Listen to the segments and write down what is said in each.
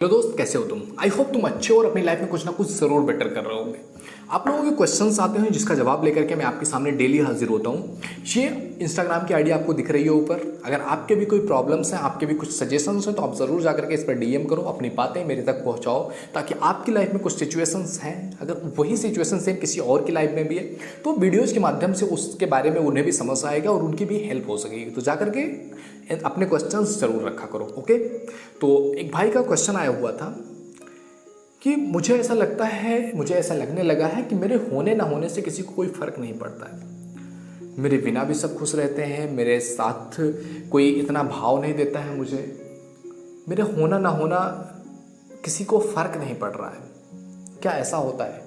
Hello दोस्त, कैसे हो तुम? आई होप तुम अच्छे हो और अपनी लाइफ में कुछ ना कुछ जरूर बेटर कर रहे होंगे। आप लोगों के क्वेश्चंस आते हैं जिसका जवाब लेकर के मैं आपके सामने डेली हाजिर होता हूँ। ये इंस्टाग्राम की आईडी आपको दिख रही है ऊपर। अगर आपके भी कोई प्रॉब्लम्स हैं, आपके भी कुछ सजेशंस हैं, तो आप ज़रूर जाकर के इस पर डीएम करो, अपनी बातें मेरे तक पहुँचाओ, ताकि आपकी लाइफ में कुछ सिचुएशंस हैं, अगर वही सिचुएशन सेम किसी और की लाइफ में भी है तो वीडियोज़ के माध्यम से उसके बारे में उन्हें भी समझ आएगा और उनकी भी हेल्प हो सकेगी। तो जाकर के अपने क्वेश्चंस जरूर रखा करो, ओके। तो एक भाई का क्वेश्चन आया हुआ था कि मुझे ऐसा लगने लगा है कि मेरे होने ना होने से किसी को कोई फर्क नहीं पड़ता है। मेरे बिना भी सब खुश रहते हैं, मेरे साथ कोई इतना भाव नहीं देता है मुझे। मेरे होना ना होना किसी को फर्क नहीं पड़ रहा है। क्या ऐसा होता है?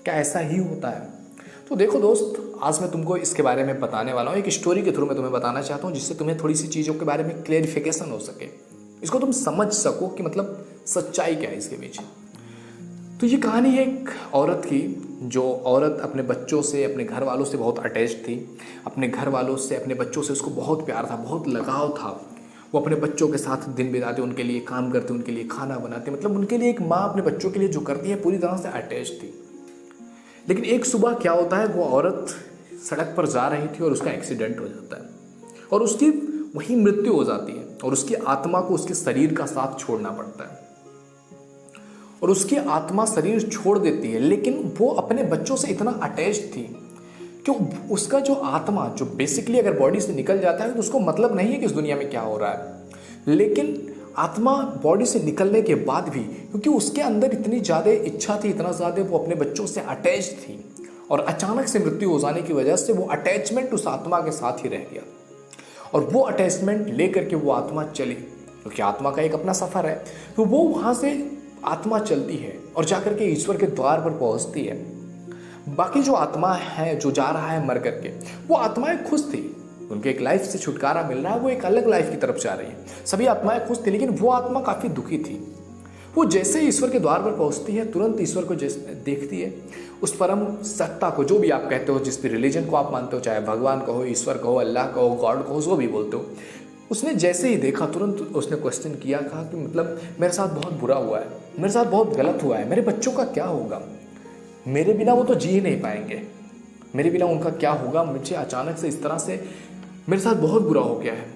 क्या ऐसा ही होता है? तो देखो दोस्त, आज मैं तुमको इसके बारे में बताने वाला हूँ। एक स्टोरी के थ्रू मैं तुम्हें बताना चाहता हूँ, जिससे तुम्हें थोड़ी सी चीज़ों के बारे में क्लेरिफिकेशन हो सके, इसको तुम समझ सको कि मतलब सच्चाई क्या है इसके पीछे। तो ये कहानी है एक औरत की, जो औरत अपने बच्चों से, अपने घर वालों से बहुत अटैच थी। अपने घर वालों से, अपने बच्चों से उसको बहुत प्यार था, बहुत लगाव था। वो अपने बच्चों के साथ दिन बिताते, उनके लिए काम करते, उनके लिए खाना बनाते, मतलब उनके लिए एक माँ अपने बच्चों के लिए जो करती है पूरी तरह से अटैच थी। लेकिन एक सुबह क्या होता है, वो औरत सड़क पर जा रही थी और उसका एक्सीडेंट हो जाता है और उसकी वही मृत्यु हो जाती है और उसकी आत्मा को उसके शरीर का साथ छोड़ना पड़ता है। और उसकी आत्मा शरीर छोड़ देती है, लेकिन वो अपने बच्चों से इतना अटैच थी कि उसका जो आत्मा, जो बेसिकली अगर बॉडी से निकल जाता है तो उसको मतलब नहीं है कि इस दुनिया में क्या हो रहा है। लेकिन आत्मा बॉडी से निकलने के बाद भी, क्योंकि उसके अंदर इतनी ज़्यादा इच्छा थी, इतना ज़्यादा वो अपने बच्चों से अटैच थी, और अचानक से मृत्यु हो जाने की वजह से वो अटैचमेंट उस आत्मा के साथ ही रह गया। और वो अटैचमेंट लेकर के वो आत्मा चली, क्योंकि आत्मा का एक अपना सफ़र है। तो वो वहाँ से आत्मा चलती है और जाकर के ईश्वर के द्वार पर पहुंचती है। बाकी जो आत्मा है, जो जा रहा है मर करके, वो आत्माएं खुश थी, उनके एक लाइफ से छुटकारा मिल रहा है, वो एक अलग लाइफ की तरफ जा रही है। सभी आत्माएं खुश थी, लेकिन वो आत्मा काफ़ी दुखी थी। वो जैसे ही ईश्वर के द्वार पर पहुंचती है, तुरंत ईश्वर को जैसे देखती है, उस परम सत्ता को, जो भी आप कहते हो, जिस भी रिलीजन को आप मानते हो, चाहे भगवान कहो, ईश्वर कहो, अल्लाह कहो, गॉड कहो, जो भी बोलते हो, उसने जैसे ही देखा तुरंत उसने क्वेश्चन किया, कहा कि मतलब मेरे साथ बहुत बुरा हुआ है, मेरे साथ बहुत गलत हुआ है, मेरे बच्चों का क्या होगा? मेरे बिना वो तो जी ही नहीं पाएंगे, मेरे बिना उनका क्या होगा? मुझे अचानक से इस तरह से मेरे साथ बहुत बुरा हो गया है।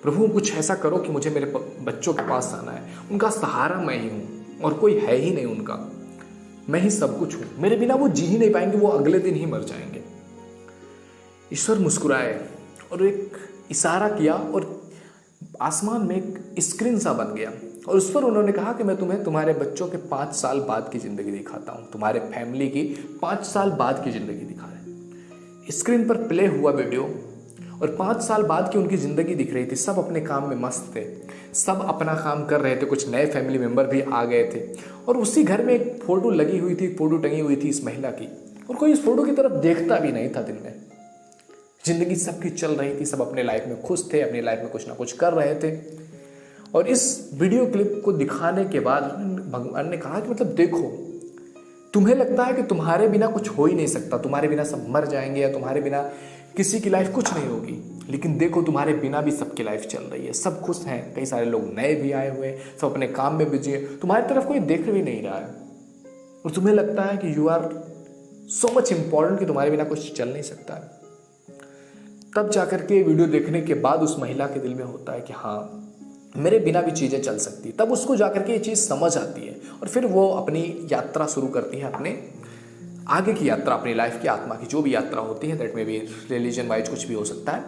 प्रभु कुछ ऐसा करो कि मुझे मेरे बच्चों के पास आना है, उनका सहारा मैं ही हूँ और कोई है ही नहीं उनका, मैं ही सब कुछ हूँ, मेरे बिना वो जी ही नहीं पाएंगे, वो अगले दिन ही मर जाएंगे। ईश्वर मुस्कुराए और एक इशारा किया और आसमान में एक स्क्रीन सा बन गया, और उस पर उन्होंने कहा कि मैं तुम्हें तुम्हारे बच्चों के 5 साल बाद की ज़िंदगी दिखाता हूँ, तुम्हारे फैमिली की 5 साल बाद की ज़िंदगी दिखा रहे। स्क्रीन पर प्ले हुआ वीडियो और 5 साल बाद की उनकी ज़िंदगी दिख रही थी। सब अपने काम में मस्त थे, सब अपना काम कर रहे थे, कुछ नए फैमिली मेम्बर भी आ गए थे, और उसी घर में एक फ़ोटो लगी हुई थी, फ़ोटो टंगी हुई थी इस महिला की, और कोई इस फोटो की तरफ देखता भी नहीं था। दिन में जिंदगी सबकी चल रही थी, सब अपने लाइफ में खुश थे, अपनी लाइफ में कुछ ना कुछ कर रहे थे। और इस वीडियो क्लिप को दिखाने के बाद भगवान ने कहा कि मतलब देखो, तुम्हें लगता है कि तुम्हारे बिना कुछ हो ही नहीं सकता, तुम्हारे बिना सब मर जाएंगे, या तुम्हारे बिना किसी की लाइफ कुछ नहीं होगी, लेकिन देखो तुम्हारे बिना भी सबकी लाइफ चल रही है, सब खुश हैं, कई सारे लोग नए भी आए हुए हैं, सब अपने काम में बिजी हैं, तुम्हारी तरफ कोई देख भी नहीं रहा है, और तुम्हें लगता है कि you are so much important कि तुम्हारे बिना कुछ चल नहीं सकता है। तब जाकर के वीडियो देखने के बाद उस महिला के दिल में होता है कि हाँ, मेरे बिना भी चीज़ें चल सकती। तब उसको जाकर के ये चीज़ समझ आती है, और फिर वो अपनी यात्रा शुरू करती है, अपने आगे की यात्रा, अपनी लाइफ की, आत्मा की जो भी यात्रा होती है, दैट में भी रिलीजन वाइज कुछ भी हो सकता है,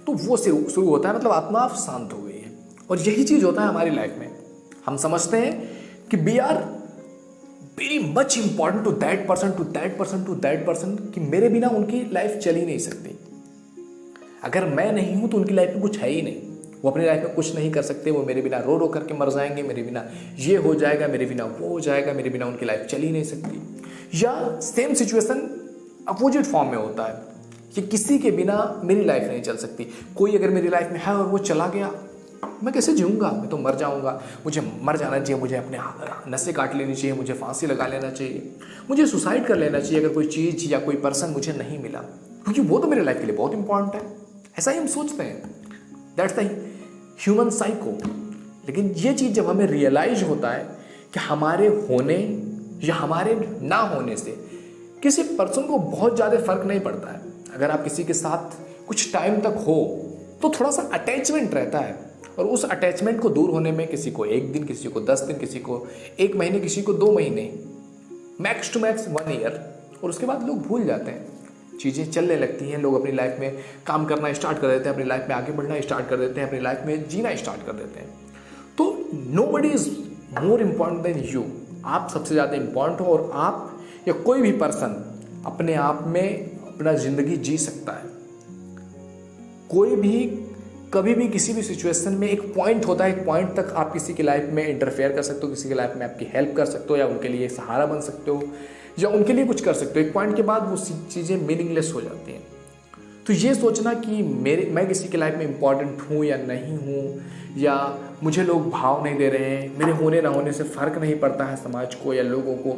तो वो शुरू होता है। मतलब आत्मा अब शांत हो गई है। और यही चीज़ होता है हमारी लाइफ में। हम समझते हैं कि we are very much important to that person, to that person, to that person, कि मेरे बिना उनकी लाइफ चल ही नहीं सकती। अगर मैं नहीं हूं तो उनकी लाइफ में कुछ है ही नहीं, वो अपनी लाइफ में कुछ नहीं कर सकते, वो मेरे बिना रो रो करके मर जाएंगे, मेरे बिना ये हो जाएगा, मेरे बिना वो हो जाएगा, मेरे बिना उनकी लाइफ चल ही नहीं सकती। या सेम सिचुएशन अपोजिट फॉर्म में होता है कि किसी के बिना मेरी लाइफ नहीं चल सकती। कोई अगर मेरी लाइफ में है और वो चला गया, मैं कैसे जीऊँगा? मैं तो मर जाऊँगा, मुझे मर जाना चाहिए, मुझे अपने नसें काट लेनी चाहिए, मुझे फांसी लगा लेना चाहिए, मुझे सुसाइड कर लेना चाहिए अगर कोई चीज़ या कोई पर्सन मुझे नहीं मिला, क्योंकि वो तो मेरे लाइफ के लिए बहुत इंपॉर्टेंट है। ऐसा ही हम सोचते हैं, दैट्स द ह्यूमन साइको। लेकिन ये चीज़ जब हमें रियलाइज होता है कि हमारे होने या हमारे ना होने से किसी पर्सन को बहुत ज़्यादा फर्क नहीं पड़ता है। अगर आप किसी के साथ कुछ टाइम तक हो तो थोड़ा सा अटैचमेंट रहता है, और उस अटैचमेंट को दूर होने में किसी को 1 दिन, किसी को 10 दिन, किसी को 1 महीने, किसी को 2 महीने, मैक्स टू मैक्स 1 ईयर, और उसके बाद लोग भूल जाते हैं, चीज़ें चलने लगती हैं, लोग अपनी लाइफ में काम करना स्टार्ट कर देते हैं, अपनी लाइफ में आगे बढ़ना स्टार्ट कर देते हैं, अपनी लाइफ में जीना स्टार्ट कर देते हैं। तो nobody is more important than you. आप सबसे ज़्यादा इम्पॉर्टेंट हो, और आप या कोई भी पर्सन अपने आप में अपना ज़िंदगी जी सकता है। कोई भी कभी भी किसी भी सिचुएशन में एक पॉइंट होता है, एक पॉइंट तक आप किसी की लाइफ में इंटरफेयर कर सकते हो, किसी की लाइफ में आपकी हेल्प कर सकते हो, या उनके लिए सहारा बन सकते हो, या उनके लिए कुछ कर सकते हो। एक पॉइंट के बाद वो चीज़ें मीनिंगलेस हो जाती हैं। तो ये सोचना कि मैं किसी की लाइफ में इम्पॉर्टेंट हूँ या नहीं हूँ, या मुझे लोग भाव नहीं दे रहे हैं, मेरे होने ना होने से फ़र्क नहीं पड़ता है समाज को या लोगों को,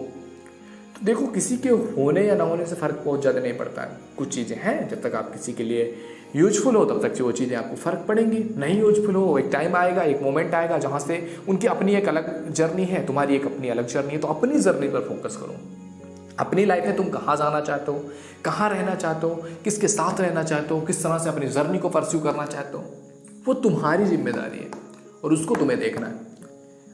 तो देखो किसी के होने या ना होने से फ़र्क बहुत ज़्यादा नहीं पड़ता है। कुछ चीज़ें हैं, जब तक आप किसी के लिए यूजफुल हो तब तक वो चीज़ें आपको फ़र्क पड़ेंगी। नहीं यूजफुल हो, एक टाइम आएगा, एक मोमेंट आएगा जहाँ से उनकी अपनी एक अलग जर्नी है, तुम्हारी एक अपनी अलग जर्नी है। तो अपनी जर्नी पर फोकस करो। अपनी लाइफ में तुम कहाँ जाना चाहते हो, कहाँ रहना चाहते हो, किसके साथ रहना चाहते हो, किस तरह से अपनी जर्नी को परस्यू करना चाहते हो, वो तुम्हारी जिम्मेदारी है और उसको तुम्हें देखना है।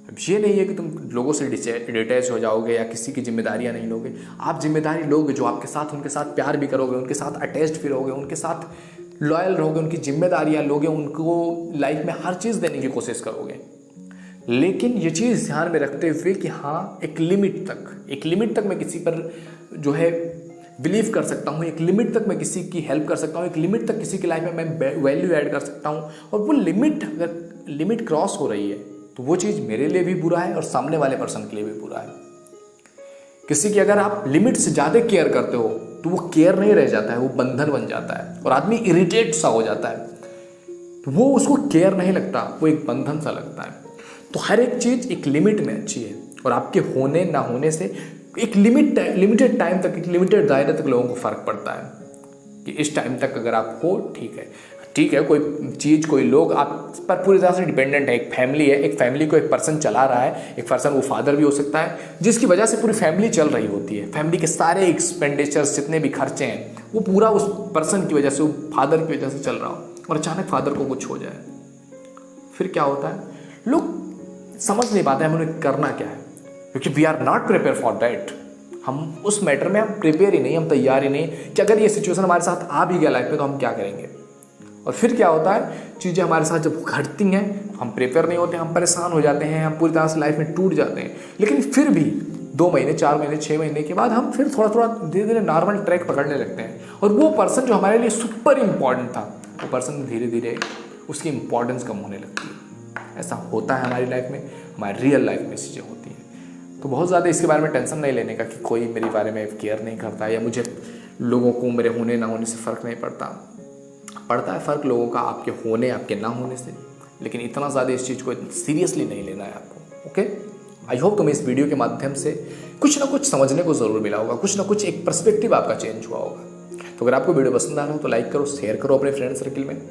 अब ये नहीं है कि तुम लोगों से डिटैच हो जाओगे या किसी की जिम्मेदारियाँ नहीं लोगे। आप जिम्मेदारी लोगे, जो आपके साथ, उनके साथ प्यार भी करोगे, उनके साथ अटैच्ड फिर रहोगे, उनके साथ लॉयल रहोगे, उनकी जिम्मेदारियाँ लोगे, उनको लाइफ में हर चीज़ देने की कोशिश करोगे। लेकिन ये चीज़ ध्यान में रखते हुए कि हाँ, एक लिमिट तक मैं किसी पर जो है बिलीव कर सकता हूँ, एक लिमिट तक मैं किसी की हेल्प कर सकता हूँ, एक लिमिट तक किसी की लाइफ में मैं वैल्यू ऐड कर सकता हूँ। और वो लिमिट, अगर लिमिट क्रॉस हो रही है तो वो चीज़ मेरे लिए भी बुरा है और सामने वाले पर्सन के लिए भी बुरा है। किसी की अगर आप लिमिट से ज़्यादा केयर करते हो तो वो केयर नहीं रह जाता है, वो बंधन बन जाता है और आदमी इरिटेट सा हो जाता है। तो वो उसको केयर नहीं लगता, वो एक बंधन सा लगता है। तो हर एक चीज़ एक लिमिट में अच्छी है, और आपके होने ना होने से एक लिमिटेड टाइम तक, एक लिमिटेड दायरे तक लोगों को फ़र्क पड़ता है कि इस टाइम तक अगर आप हो ठीक है। कोई चीज़, कोई लोग आप पर पूरी तरह से डिपेंडेंट है। एक फैमिली है, एक फैमिली को एक पर्सन चला रहा है, एक पर्सन वो फादर भी हो सकता है, जिसकी वजह से पूरी फैमिली चल रही होती है। फैमिली के सारे एक्सपेंडिचर्स, जितने भी खर्चे हैं, वो पूरा उस पर्सन की वजह से, वो फादर की वजह से चल रहा हो, और अचानक फादर को कुछ हो जाए, फिर क्या होता है? लोग समझ नहीं पाते हमें करना क्या है, क्योंकि we are not prepare for that. हम उस मैटर में हम प्रिपेयर ही नहीं, हम तैयार ही नहीं कि अगर ये सिचुएशन हमारे साथ आ भी गया लाइफ में तो हम क्या करेंगे। और फिर क्या होता है, चीज़ें हमारे साथ जब घटती हैं, हम प्रिपेयर नहीं होते, हम परेशान हो जाते हैं, हम पूरी तरह से लाइफ में टूट जाते हैं। लेकिन फिर भी 2 महीने, 4 महीने, 6 महीने के बाद हम फिर थोड़ा थोड़ा धीरे धीरे नॉर्मल ट्रैक पकड़ने लगते हैं, और वो पर्सन जो हमारे लिए सुपर इम्पॉर्टेंट था, वो पर्सन धीरे धीरे उसकी इम्पोर्टेंस कम होने लगती है। ऐसा होता है हमारी लाइफ में, हमारी रियल लाइफ में चीज़ें होती हैं। तो बहुत ज़्यादा इसके बारे में टेंशन नहीं लेने का कि कोई मेरे बारे में केयर नहीं करता, या मुझे लोगों को मेरे होने ना होने से फ़र्क नहीं पड़ता है फ़र्क लोगों का आपके होने, आपके ना होने से। लेकिन इतना ज़्यादा इस चीज़ को सीरियसली नहीं लेना है आपको। ओके, आई होप तुम्हें इस वीडियो के माध्यम से कुछ ना कुछ समझने को ज़रूर मिला होगा, कुछ ना कुछ एक पर्सपेक्टिव आपका चेंज हुआ होगा। तो अगर आपको वीडियो पसंद आ रहा हो तो लाइक करो, शेयर करो अपने फ्रेंड सर्किल में।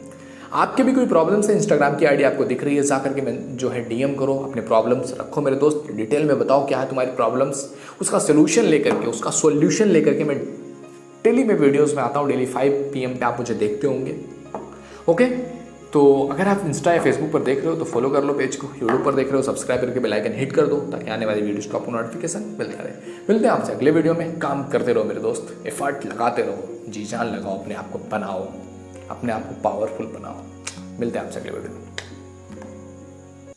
आपके भी कोई प्रॉब्लम्स है, इंस्टाग्राम की आईडी आपको दिख रही है, जा करके मैं जो है डीएम करो, अपने प्रॉब्लम्स रखो मेरे दोस्त, डिटेल में बताओ क्या है तुम्हारी प्रॉब्लम्स, उसका सोल्यूशन लेकर के, उसका सॉल्यूशन लेकर के मैं डेली में वीडियोस में आता हूँ। डेली 5 PM पे आप मुझे देखते होंगे। ओके, तो अगर आप इंस्टा या फेसबुक पर देख रहे हो तो फॉलो कर लो पेज को, यूट्यूब पर देख रहे हो सब्सक्राइब करके बेल आइकन हिट कर दो, ताकि आने वाली वीडियोस का आपको नोटिफिकेशन मिलता रहे। मिलते हैं आपसे अगले वीडियो में। काम करते रहो मेरे दोस्त, एफर्ट लगाते रहो, जी जान लगाओ, अपने आप को बनाओ, अपने आप को पावरफुल बनाओ। मिलते हैं आपसे अगले वीडियो में।